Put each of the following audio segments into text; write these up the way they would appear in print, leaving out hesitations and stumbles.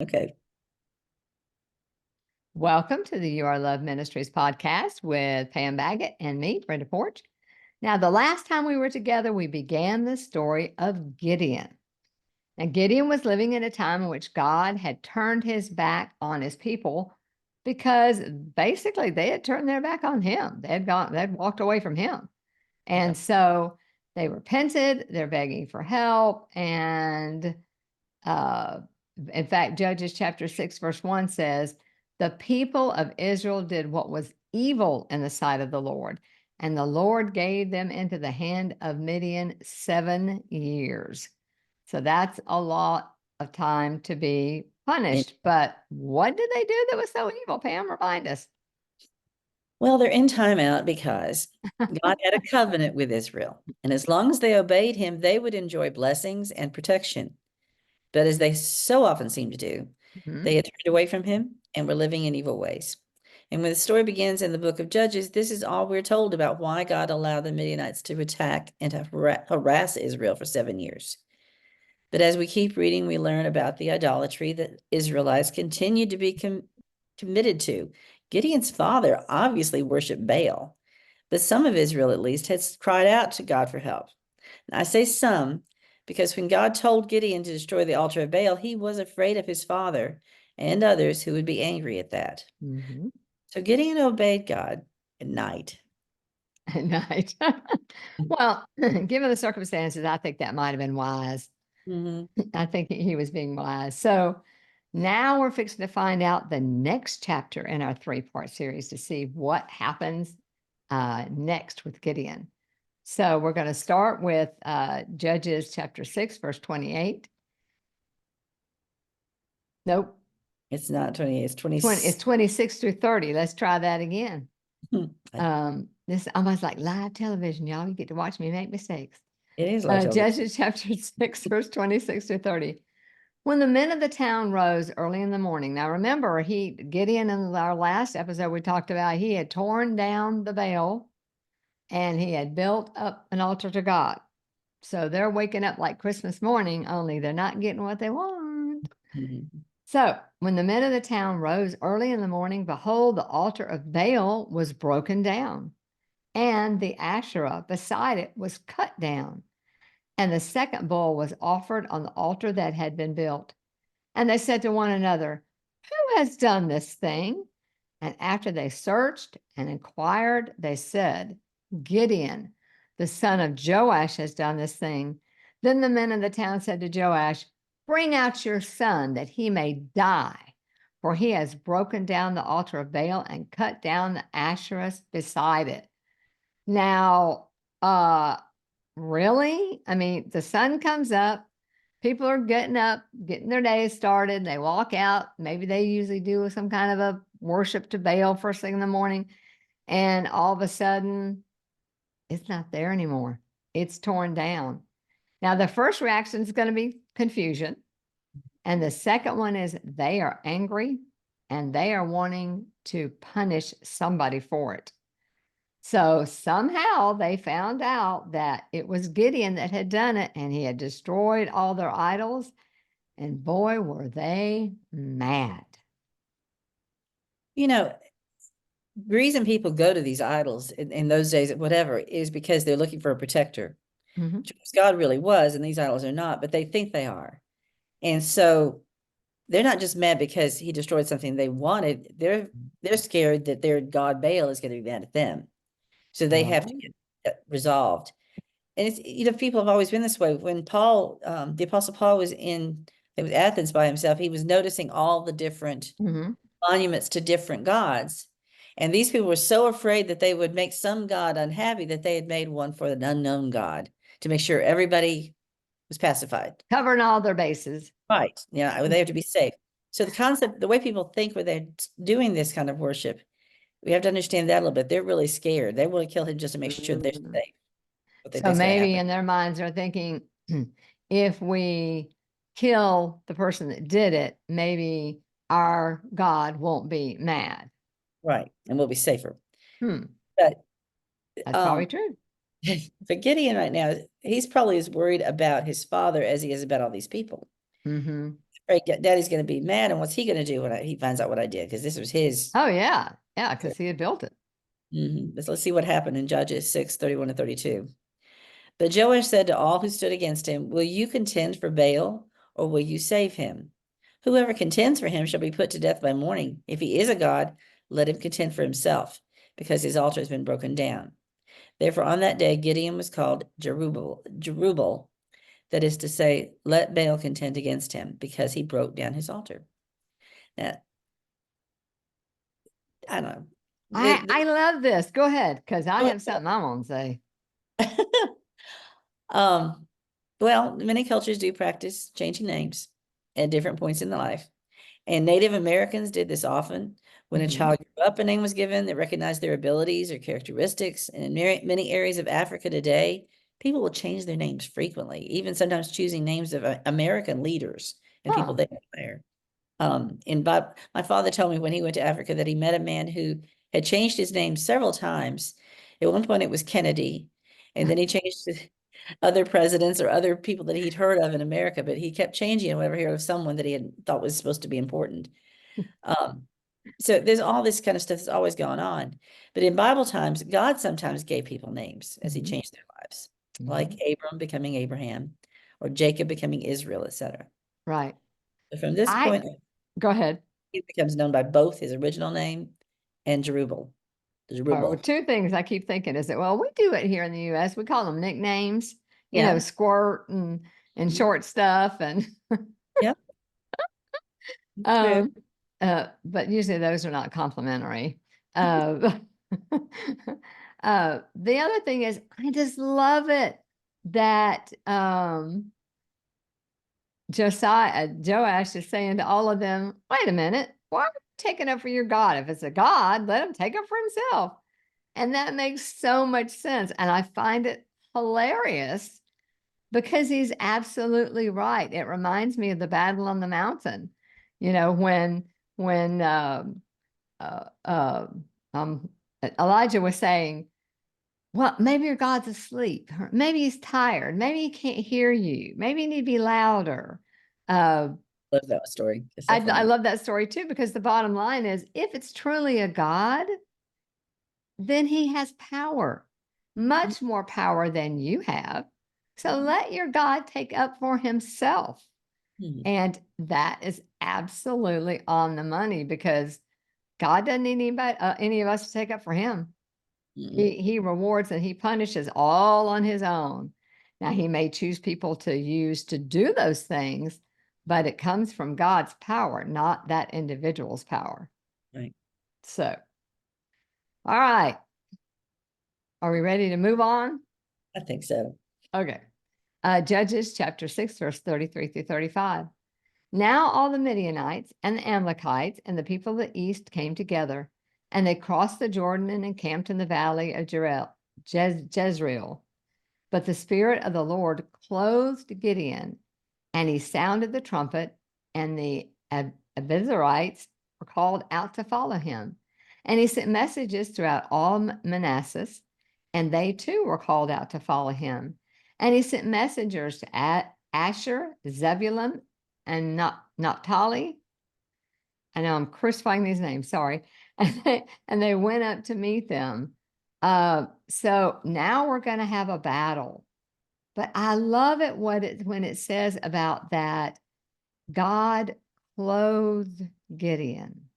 Okay. Welcome to the You Are Love Ministries podcast with Pam Baggott and me, Brenda Poarch. Now, the last time we were together, we began the story of Gideon. Now, Gideon was living in a time in which God had turned his back on his people because basically they had turned their back on him. They'd walked away from him. And so they repented, they're begging for help. And in fact, Judges chapter 6, verse 1 says, the people of Israel did what was evil in the sight of the Lord, and the Lord gave them into the hand of Midian 7 years. So that's a lot of time to be punished. But what did they do that was so evil? Pam, remind us. Well, they're in timeout because God had a covenant with Israel. And as long as they obeyed him, they would enjoy blessings and protection. But as they so often seem to do, they had turned away from him and were living in evil ways. And when the story begins in the book of Judges, this is all we're told about why God allowed the Midianites to attack and to harass Israel for 7 years. But as we keep reading, we learn about the idolatry that Israelites continued to be committed to. Gideon's father obviously worshiped Baal, but some of Israel at least had cried out to God for help. And I say some because when God told Gideon to destroy the altar of Baal, he was afraid of his father and others who would be angry at that. So Gideon obeyed God at night. At night. Well, given the circumstances, I think that might have been wise. I think he was being wise. So now we're fixing to find out the next chapter in our 3-part series to see what happens next with Gideon. So we're going to start with Judges chapter 6, verse 28. Nope. It's not 28, it's It's 26 through 30. Let's try that again. This is almost like live television, y'all. You get to watch me make mistakes. It is like Judges chapter 6, verse 26 through 30. When the men of the town rose early in the morning. Now remember, Gideon in our last episode we talked about, he had torn down the Baal and he had built up an altar to God. So they're waking up like Christmas morning, only they're not getting what they want. So when the men of the town rose early in the morning, behold, the altar of Baal was broken down, and the Asherah beside it was cut down. And the second bull was offered on the altar that had been built. And they said to one another, who has done this thing? And after they searched and inquired, they said, Gideon, the son of Joash, has done this thing. Then the men of the town said to Joash, bring out your son that he may die, for he has broken down the altar of Baal and cut down the Asherahs beside it. Now, really? I mean, the sun comes up, people are getting up, getting their day started. They walk out. Maybe they usually do some kind of a worship to Baal first thing in the morning. And all of a sudden, it's not there anymore. It's torn down. Now, the first reaction is going to be confusion. And the second one is they are angry and they are wanting to punish somebody for it. So somehow they found out that it was Gideon that had done it and he had destroyed all their idols. And boy, were they mad. You know, the reason people go to these idols in those days, whatever, is because they're looking for a protector. God really was, and these idols are not, but they think they are. And so they're not just mad because he destroyed something they wanted. They're scared that their God Baal is going to be mad at them. So they have to get that resolved. And it's, people have always been this way. When Paul, the Apostle Paul was in Athens by himself, he was noticing all the different monuments to different gods. And these people were so afraid that they would make some god unhappy that they had made one for an unknown god to make sure everybody was pacified. Covering all their bases. Right. Yeah, they have to be safe. So the concept, the way people think when they're doing this kind of worship, we have to understand that a little bit. They're really scared. They want to kill him just to make sure they're safe. So maybe in their minds they're thinking, if we kill the person that did it, maybe our God won't be mad. Right. And we'll be safer. But that's probably true. But Gideon right now, he's probably as worried about his father as he is about all these people. Right, Daddy's going to be mad, and what's he going to do when he finds out what I did? Because this was his. Oh yeah. Yeah, because he had built it. Let's see what happened in Judges 6:31-32. But Joash said to all who stood against him, will you contend for Baal, or will you save him? Whoever contends for him shall be put to death by morning. If he is a god, let him contend for himself, because his altar has been broken down. Therefore, on that day, Gideon was called Jerubbaal, that is to say, let Baal contend against him, because he broke down his altar. Now, I don't know. I love this. Go ahead, because I The- have something I'm gonna say. um, well, many cultures do practice changing names at different points in the life. And Native Americans did this often. When a Mhm. child grew up, a name was given that recognized their abilities or characteristics. And in many areas of Africa today, people will change their names frequently, even sometimes choosing names of American leaders and people Oh. they admire. But my father told me when he went to Africa that he met a man who had changed his name several times. At one point, it was Kennedy, and then he changed to other presidents or other people that he'd heard of in America, but he kept changing it whenever he heard of someone that he had thought was supposed to be important. Um, so there's all this kind of stuff that's always gone on. But in Bible times, God sometimes gave people names as he Mhm. changed their lives, like Mhm. Abram becoming Abraham or Jacob becoming Israel, etc. Right. But from this I point, Go ahead. he becomes known by both his original name and Jerubbaal. Well, Jerubbaal. two things I keep thinking is that, well, we do it here in the US. We call them nicknames, Yeah. squirt and short stuff. And Yeah. True. um but usually those are not complimentary. Uh, the other thing is I just love it that Joash is saying to all of them, wait a minute, why are you taking up for your God? If it's a God, let him take up for himself. And that makes so much sense. And I find it hilarious because he's absolutely right. It reminds me of the battle on the mountain, when uh, uh, um, Elijah was saying, well, maybe your God's asleep, or maybe he's tired, maybe he can't hear you, maybe you need to be louder. Uh, Love that story. It's so I funny. love that story too, because the bottom line is if it's truly a God, then he has power, much more power than you have. So let your God take up for himself. Mhm. And that is absolutely on the money because God doesn't need anybody, any of us to take up for him. Mhm. He rewards and he punishes all on his own. Now, he may choose people to use to do those things, but it comes from God's power, not that individual's power. Right. So, all right. Are we ready to move on? I think so. Okay. Judges chapter 6, verse 33 through 35. Now all the Midianites and the Amalekites and the people of the east came together, and they crossed the Jordan and encamped in the valley of Jezreel. But the Spirit of the Lord clothed Gideon, and he sounded the trumpet, and the Abizarites were called out to follow him. And he sent messages throughout all Manasseh, and they too were called out to follow him. And he sent messengers to Asher, Zebulun, and Naphtali. I know I'm crucifying these names, sorry. And they went up to meet them. So now we're going to have a battle. But I love it when it says about that God clothed Gideon.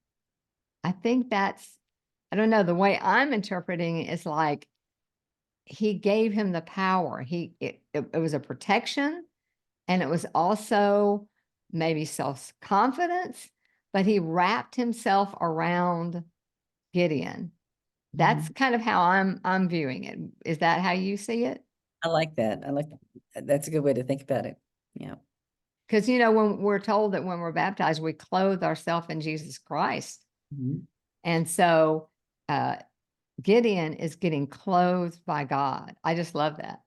I think I don't know, the way I'm interpreting it is like he gave him the power. It was a protection, and it was also maybe self-confidence, but he wrapped himself around Gideon. That's Mhm. kind of how I'm viewing it. Is that how you see it? I like that. That's a good way to think about it. Yeah. Because when we're told that when we're baptized, we clothe ourselves in Jesus Christ. Mhm. And so uh, Gideon is getting clothed by God. I just love that.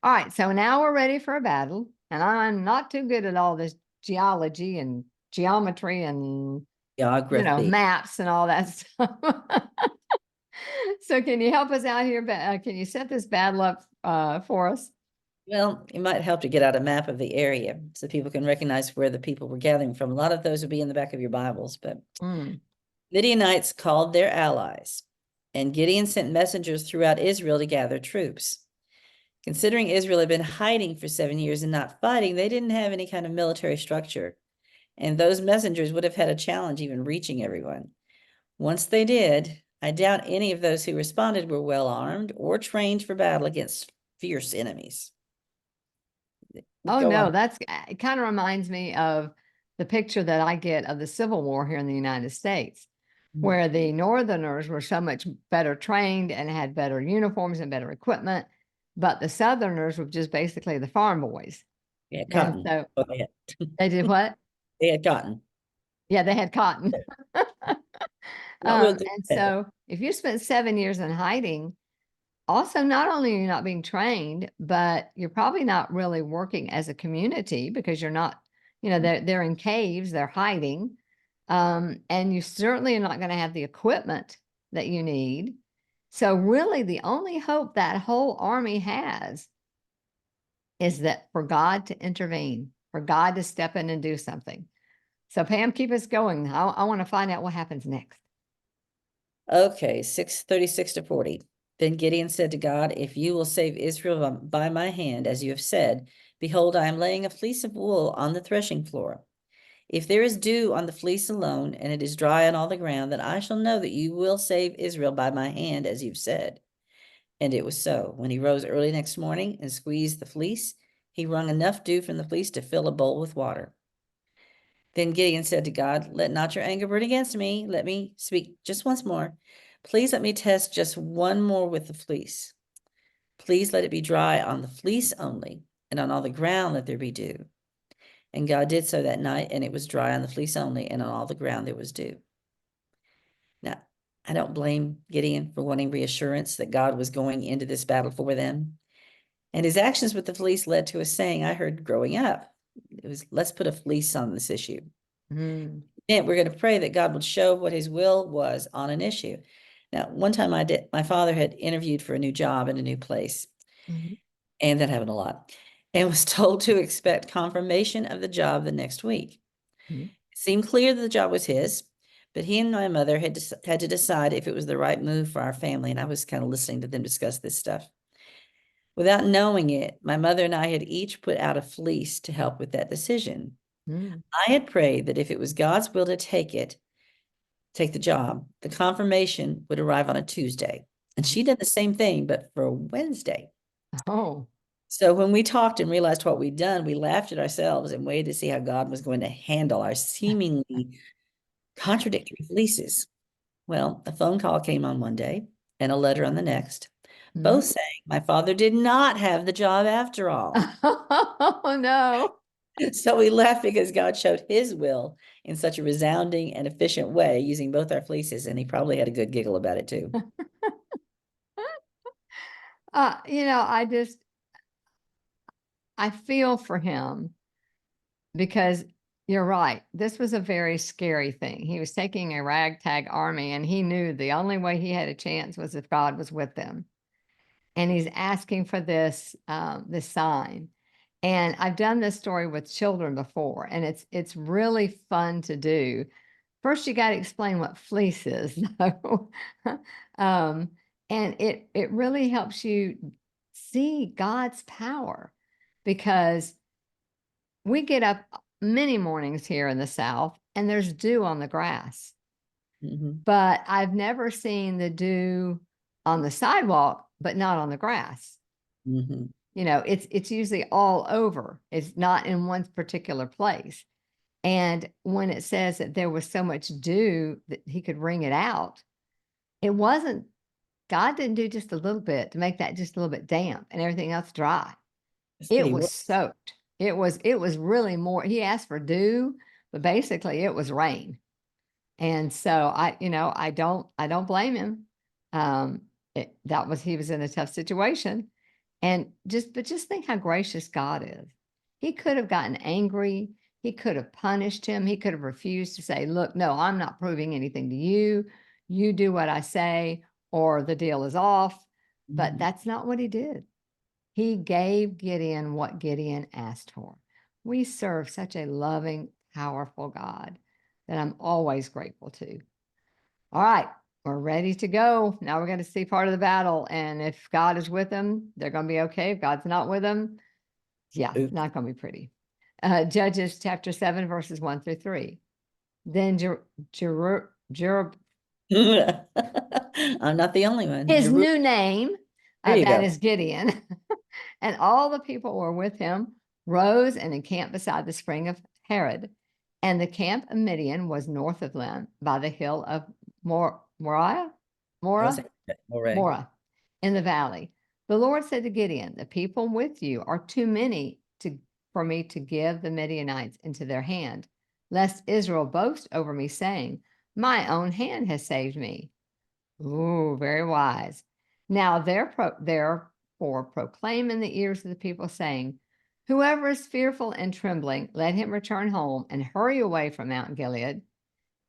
All right, so now we're ready for a battle. And I'm not too good at all this geology and geometry and Geography. maps and all that stuff. So can you help us out here? Can you set this battle up for us? Well, it might help to get out a map of the area so people can recognize where the people were gathering from. A lot of those would be in the back of your Bibles, but Mm. Midianites called their allies, and Gideon sent messengers throughout Israel to gather troops. Considering Israel had been hiding for 7 years and not fighting, they didn't have any kind of military structure, and those messengers would have had a challenge even reaching everyone. Once they did, I doubt any of those who responded were well armed or trained for battle against fierce enemies. Oh Go no, on. that's it kind of reminds me of the picture that I get of the Civil War here in the United States, where the Northerners were so much better trained and had better uniforms and better equipment, but the Southerners were just basically the farm boys. Yeah, And cotton. so Oh, they had. they did what? They had cotton. Yeah, they had cotton. Not real good And at it. so if you spent 7 years in hiding, also not only are you not being trained, but you're probably not really working as a community because you're not, they're in caves, they're hiding. And you certainly are not going to have the equipment that you need. So really the only hope that whole army has is that for God to intervene, for God to step in and do something. So Pam, keep us going. I want to find out what happens next. Okay, 6:36 to 40. Then Gideon said to God, if you will save Israel by my hand, as you have said, behold, I am laying a fleece of wool on the threshing floor. If there is dew on the fleece alone, and it is dry on all the ground, then I shall know that you will save Israel by my hand, as you've said. And it was so. When he rose early next morning and squeezed the fleece, he wrung enough dew from the fleece to fill a bowl with water. Then Gideon said to God, let not your anger burn against me. Let me speak just once more. Please let me test just one more with the fleece. Please let it be dry on the fleece only, and on all the ground let there be dew. And God did so that night, and it was dry on the fleece only, and on all the ground there was dew. Now, I don't blame Gideon for wanting reassurance that God was going into this battle for them. And his actions with the fleece led to a saying I heard growing up. It was, let's put a fleece on this issue. Mm. And we're going to pray that God would show what his will was on an issue. Now, one time my father had interviewed for a new job in a new place, Mhm. and that happened a lot, and was told to expect confirmation of the job the next week. Mhm. It seemed clear that the job was his, but he and my mother had to decide if it was the right move for our family, and I was kind of listening to them discuss this stuff. Without knowing it, my mother and I had each put out a fleece to help with that decision. Mm. I had prayed that if it was God's will to take the job, the confirmation would arrive on a Tuesday. And she did the same thing, but for a Wednesday. Oh. So when we talked and realized what we'd done, we laughed at ourselves and waited to see how God was going to handle our seemingly contradictory fleeces. Well, a phone call came on one day and a letter on the next, both Mhm. saying my father did not have the job after all. Oh no. So we laughed because God showed his will in such a resounding and efficient way using both our fleeces, and he probably had a good giggle about it too. I feel for him because you're right. This was a very scary thing. He was taking a ragtag army and he knew the only way he had a chance was if God was with them. And he's asking for this sign. And I've done this story with children before, and it's really fun to do. First, you got to explain what fleece is, though. um, and it really helps you see God's power because we get up many mornings here in the South and there's dew on the grass, Mhm, but I've never seen the dew on the sidewalk, but not on the grass. mhm, It's usually all over. It's not in one particular place. And when it says that there was so much dew that he could wring it out, it wasn't, God didn't do just a little bit to make that just a little bit damp and everything else dry. that's It pretty was well. soaked. It was really more. He asked for dew, but basically it was rain. And so I don't blame him. He was in a tough situation. But just think how gracious God is. He could have gotten angry. He could have punished him. He could have refused to say, look, no, I'm not proving anything to you. You do what I say, or the deal is off. But Mhm. that's not what he did. He gave Gideon what Gideon asked for. We serve such a loving, powerful God that I'm always grateful to. All right, we're ready to go. Now we're going to see part of the battle. And if God is with them, they're going to be okay. If God's not with them, yeah, Oops. not going to be pretty. Judges chapter 7, verses 1 through 3. Then I'm not the only one. his new name, There you that go. is Gideon, and all the people were with him, rose and encamped beside the spring of Harod. And the camp of Midian was north of them by the hill of Moriah, I was Mora, saying, Moray. Mora, in the valley. The Lord said to Gideon, the people with you are too many for me to give the Midianites into their hand, lest Israel boast over me, saying, my own hand has saved me. Ooh, very wise. Now therefore proclaim in the ears of the people, saying, whoever is fearful and trembling, let him return home and hurry away from Mount Gilead.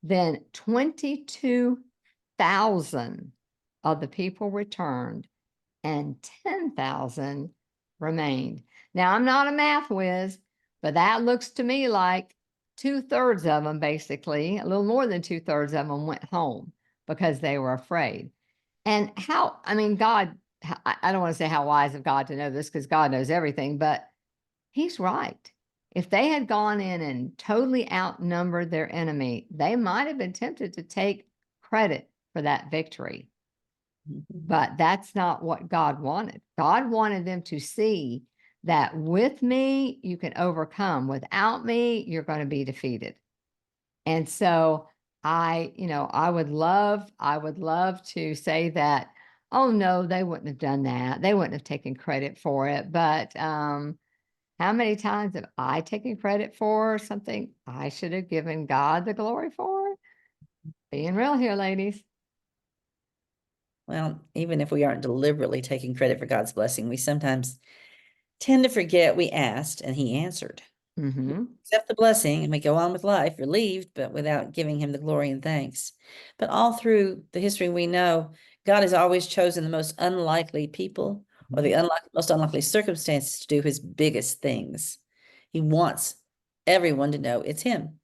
Then 22,000 of the people returned, and 10,000 remained. Now, I'm not a math whiz, but that looks to me like 2/3 of them, basically, a little more than 2/3 of them went home because they were afraid. And God, I don't want to say how wise of God to know this, because God knows everything, but he's right. If they had gone in and totally outnumbered their enemy, they might have been tempted to take credit for that victory. But that's not what God wanted. God wanted them to see that with me, you can overcome. Without me, you're going to be defeated. And so I would love to say that, oh no, they wouldn't have done that. They wouldn't have taken credit for it. But how many times have I taken credit for something I should have given God the glory for? Being real here, ladies. Well, even if we aren't deliberately taking credit for God's blessing, we sometimes tend to forget we asked and he answered. Mm-hmm. Accept the blessing and we go on with life, relieved, but without giving him the glory and thanks. But all through the history we know, God has always chosen the most unlikely people or the most unlikely circumstances to do his biggest things. He wants everyone to know it's him.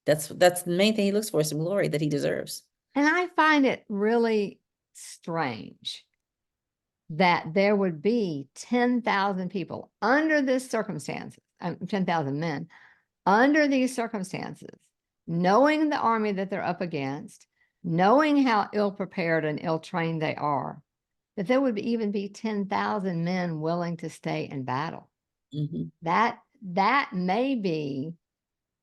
That's the main thing he looks for, some glory that he deserves. And I find it really strange that there would be 10,000 people under this circumstances, 10,000 men under these circumstances, knowing the army that they're up against, knowing how ill-prepared and ill-trained they are, that there would even be 10,000 men willing to stay in battle. Mhm. That may be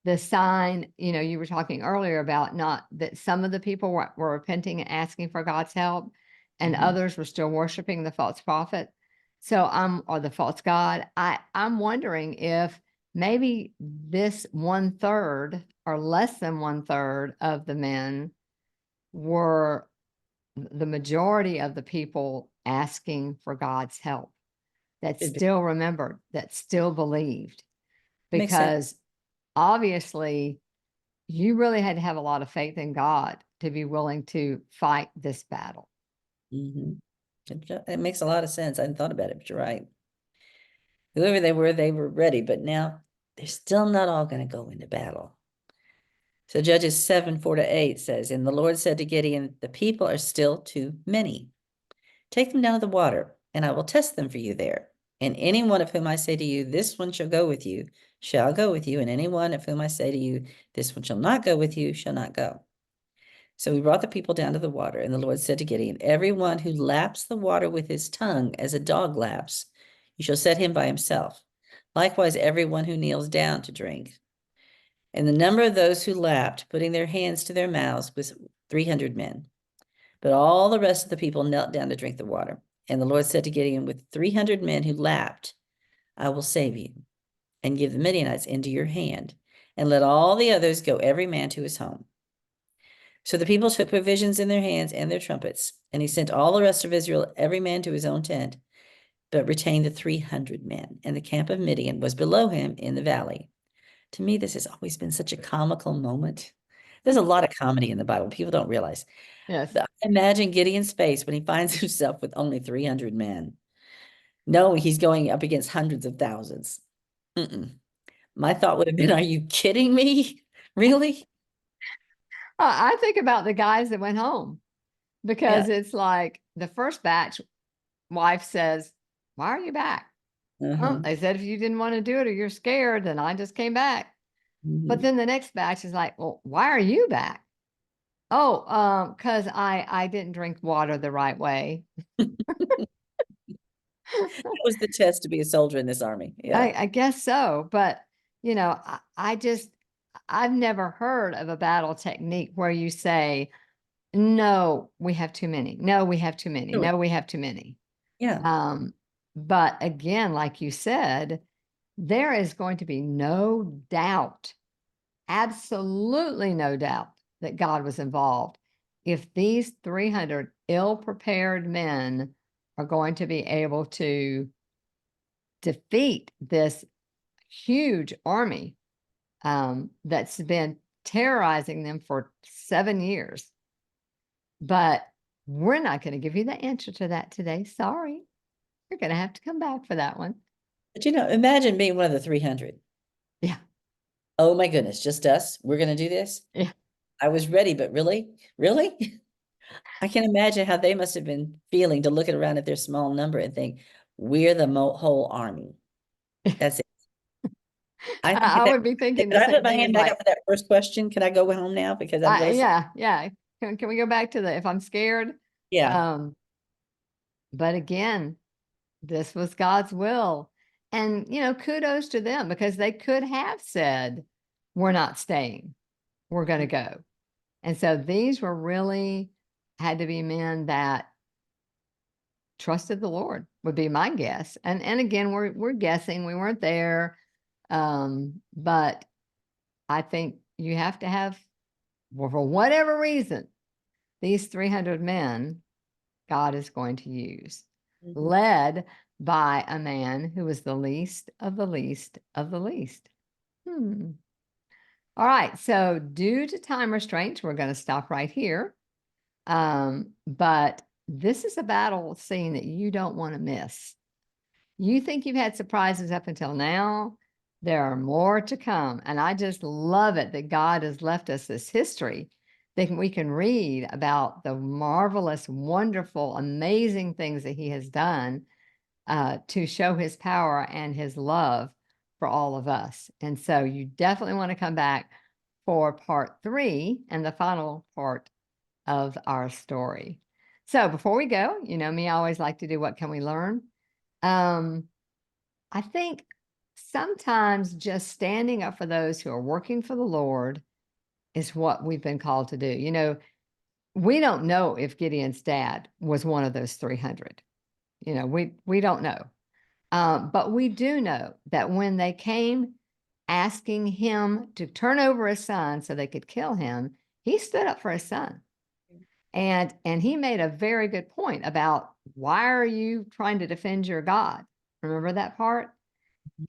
the sign, you were talking earlier about not that some of the people were repenting and asking for God's help, and Mhm. others were still worshiping the false prophet. So or the false God. I'm wondering if maybe this 1/3 or less than 1/3 of the men were the majority of the people asking for God's help, that Could be. still remembered, that still believed, Makes sense. because obviously you really had to have a lot of faith in God to be willing to fight this battle. Mhm. It makes a lot of sense. I hadn't thought about it, but you're right. Whoever they were ready, but now they're still not all going to go into battle. So Judges 7:4-8 says, and the Lord said to Gideon, the people are still too many. Take them down to the water, and I will test them for you there. And any one of whom I say to you, this one shall go with you, shall go with you. And any one of whom I say to you, this one shall not go with you, shall not go. So we brought the people down to the water, and the Lord said to Gideon, every one who laps the water with his tongue as a dog laps, you shall set him by himself. Likewise, every one who kneels down to drink. And the number of those who lapped, putting their hands to their mouths, was 300 men. But all the rest of the people knelt down to drink the water. And the Lord said to Gideon, with 300 men who lapped, I will save you and give the Midianites into your hand, and let all the others go every man to his home. So the people took provisions in their hands and their trumpets, and he sent all the rest of Israel, every man to his own tent, but retained the 300 men. And the camp of Midian was below him in the valley. To me, this has always been such a comical moment. There's a lot of comedy in the Bible. People don't realize. Yes. Imagine Gideon's face when he finds himself with only 300 men. No, he's going up against hundreds of thousands. Mm-mm. My thought would have been, are you kidding me? Really? I think about the guys that went home Yeah. because it's like the first batch wife says, "Why are you back?" Uh-huh. They said, "If you didn't want to do it or you're scared, then I just came back." But Mhm. then the next batch is like, "Well, why are you back?" Oh, because I didn't drink water the right way. That was the test to be a soldier in this army. Yeah. I guess so, but I've never heard of a battle technique where you say, "No, we have too many. No, we have too many. Really? No, we have too many." Yeah. Um, but again, like you said, there is going to be no doubt, absolutely no doubt that God was involved if these 300 ill-prepared men are going to be able to defeat this huge army that's been terrorizing them for 7 years. But we're not going to give you the answer to that today. Sorry. You're going to have to come back for that one. But imagine being one of the 300. Yeah. Oh my goodness, just us. We're going to do this. Yeah. I was ready, but really? Really? I can imagine how they must have been feeling to look around at their small number and think, we're the whole army. That's it. I think I that, would be thinking the could I put same my thing as hand back like, up for that first question? Can I go home now? Because I'm really, yeah, yeah. Can we go back to the if I'm scared? yeah. Um, but again, this was God's will. And, kudos to them because they could have said, we're not staying, we're going to go. And so these were really had to be men that trusted the Lord, would be my guess. And again, we're guessing, we weren't there. But I think you have to have, well, for whatever reason, these 300 men God is going to use, Mhm. led by a man who was the least of the least of the least. Hmm. All right. So, due to time restraints, we're going to stop right here. But this is a battle scene that you don't want to miss. You think you've had surprises up until now. There are more to come. And I just love it that God has left us this history that we can read about the marvelous, wonderful, amazing things that He has done to show His power and His love for all of us. And so you definitely want to come back for part 3 and the final part of our story. So before we go, you know me, I always like to do what can we learn? Um, I think sometimes just standing up for those who are working for the Lord is what we've been called to do. We don't know if Gideon's dad was one of those 300. We don't know. But we do know that when they came asking him to turn over his son so they could kill him, he stood up for his son. And he made a very good point about why are you trying to defend your God? Remember that part?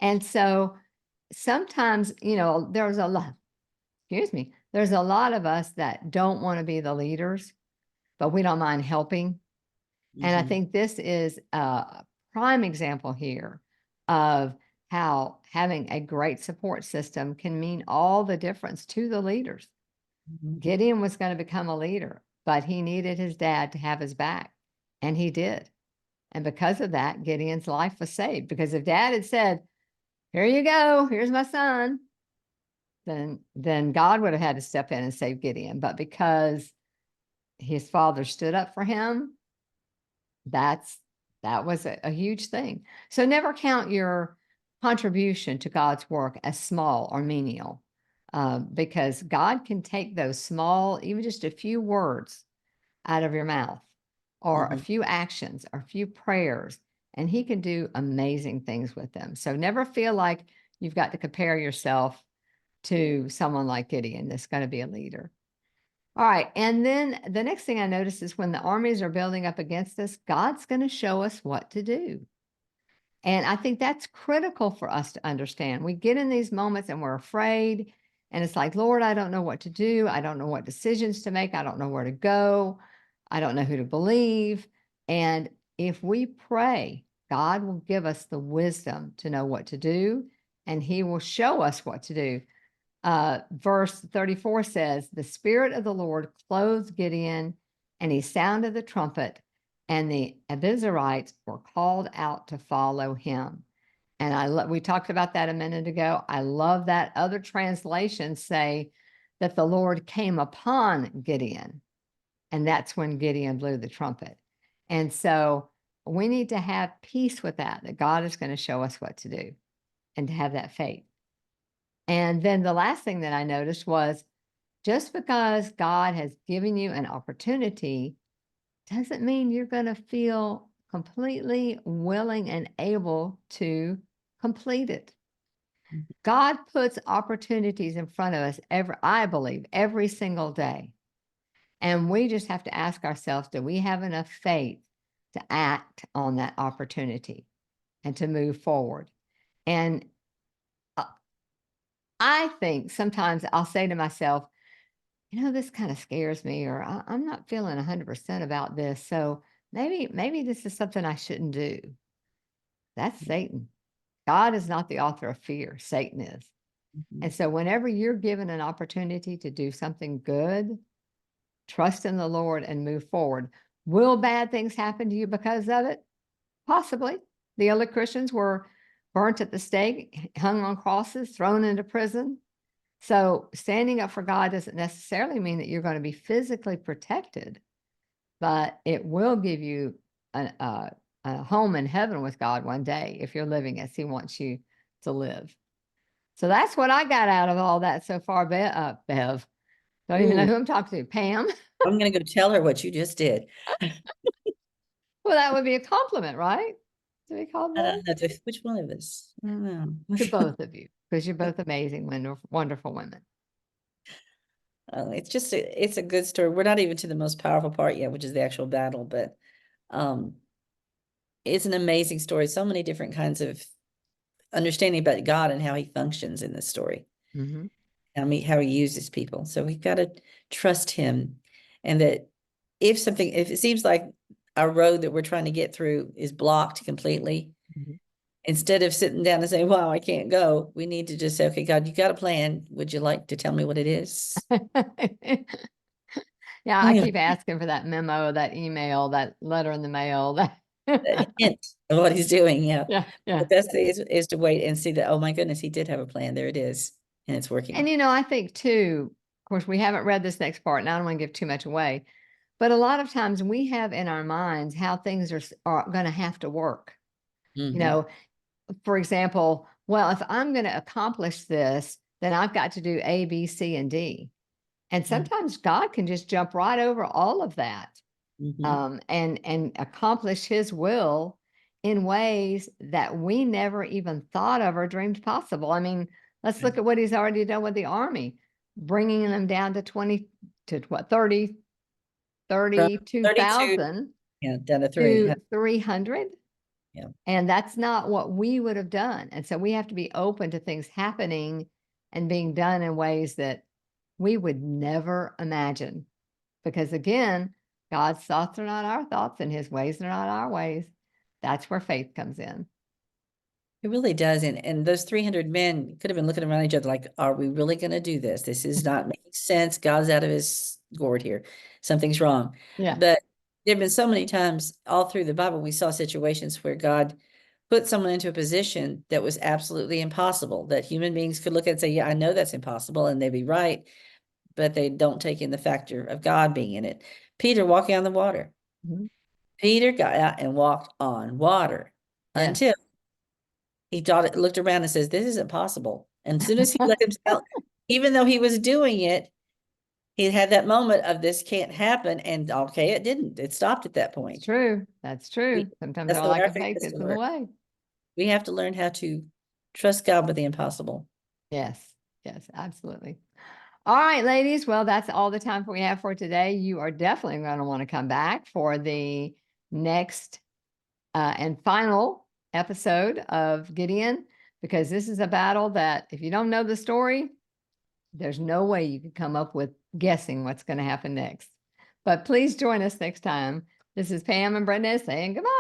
And so sometimes, there's a lot of us that don't want to be the leaders, but we don't mind helping. And I Mhm. think this is a prime example here of how having a great support system can mean all the difference to the leaders. Mhm. Gideon was going to become a leader, but he needed his dad to have his back, and he did. And because of that, Gideon's life was saved. Because if dad had said, "Here you go, here's my son," then God would have had to step in and save Gideon. But because his father stood up for him, that's that was a huge thing. So never count your contribution to God's work as small or menial, because God can take those small, even just a few words out of your mouth, or a Mhm. few actions, or a few prayers, and He can do amazing things with them. So never feel like you've got to compare yourself to someone like Gideon that's going to be a leader. All right. And then the next thing I notice is when the armies are building up against us, God's going to show us what to do. And I think that's critical for us to understand. We get in these moments and we're afraid. And it's like, Lord, I don't know what to do. I don't know what decisions to make. I don't know where to go. I don't know who to believe. And if we pray God will give us the wisdom to know what to do, and he will show us what to do. Verse 34 says, the Spirit of the Lord clothed Gideon, and he sounded the trumpet, and the Abiezrites were called out to follow him. And we talked about that a minute ago. I love that. Other translations say that the Lord came upon Gideon, and that's when Gideon blew the trumpet. And so we need to have peace with that God is going to show us what to do, and to have that faith. And then the last thing that I noticed was, just because God has given you an opportunity doesn't mean you're going to feel completely willing and able to complete it. God puts opportunities in front of us I believe, every single day. And we just have to ask ourselves, do we have enough faith to act on that opportunity and to move forward? And I think sometimes I'll say to myself, this kind of scares me, or I'm not feeling 100% about this. So maybe this is something I shouldn't do. That's Satan. God is not the author of fear. Satan is. And so whenever you're given an opportunity to do something good, trust in the Lord and move forward. Will bad things happen to you because of it? Possibly. The early Christians were burnt at the stake, hung on crosses, thrown into prison. So standing up for God doesn't necessarily mean that you're going to be physically protected, but it will give you a home in heaven with God one day if you're living as he wants you to live. So that's what I got out of all that so far, Bev. Don't even know Ooh, who I'm talking to. Pam? I'm going to go tell her what you just did. Well, that would be a compliment, right? To be called I Bev? don't know which one of us. I don't know. To both of you, because you're both amazing, wonderful women. It's a good story. We're not even to the most powerful part yet, which is the actual battle, but um, it's an amazing story. So many different kinds of understanding about God and how he functions in this story. Mm-hmm. How he uses people. So we've got to trust him, and that if it seems like our road that we're trying to get through is blocked completely, Mm-hmm. instead of sitting down and saying, wow, I can't go, we need to just say, okay, God, you got a plan. Would you like to tell me what it is? Yeah, I Yeah. keep asking for that memo, that email, that letter in the mail. A hint of what he's doing. Yeah. Yeah, yeah. The best thing is to wait and see that, oh my goodness, he did have a plan. There it is. And it's working. And I think too, of course, we haven't read this next part, and I don't want to give too much away, but a lot of times we have in our minds how things are going to have to work. Mhm. For example, well, if I'm going to accomplish this, then I've got to do A, B, C, and D. And sometimes God can just jump right over all of that, Mhm. and accomplish his will in ways that we never even thought of or dreamed possible. I mean, let's look at what he's already done with the army, bringing them down to 20 to what, 30, From 32, 32,000 yeah, down to 3. to 300. Yeah. And that's not what we would have done. And so we have to be open to things happening and being done in ways that we would never imagine. Because again, God's thoughts are not our thoughts, and his ways are not our ways. That's where faith comes in. It really does. And those 300 men could have been looking around each other like, are we really going to do this? This is not making sense. God's out of his gourd here. Something's wrong. Yeah. But there have been so many times all through the Bible, we saw situations where God put someone into a position that was absolutely impossible, that human beings could look at and say, yeah, I know that's impossible. And they'd be right, but they don't take in the factor of God being in it. Peter walking on the water. Mhm. Peter got out and walked on water Yeah. until he looked around and says, this isn't possible. And as soon as he let himself, even though he was doing it, he had that moment of this can't happen. And okay, it didn't. It stopped at that It's point. true. That's true. Sometimes That's our the way lack our of faith faith has to gets in the work. way. We have to learn how to trust God with the impossible. Yes. Yes, absolutely. All right, ladies. Well, that's all the time we have for today. You are definitely going to want to come back for the next and final episode of Gideon, because this is a battle that if you don't know the story, there's no way you could come up with guessing what's going to happen next. But please join us next time. This is Pam and Brenda saying goodbye.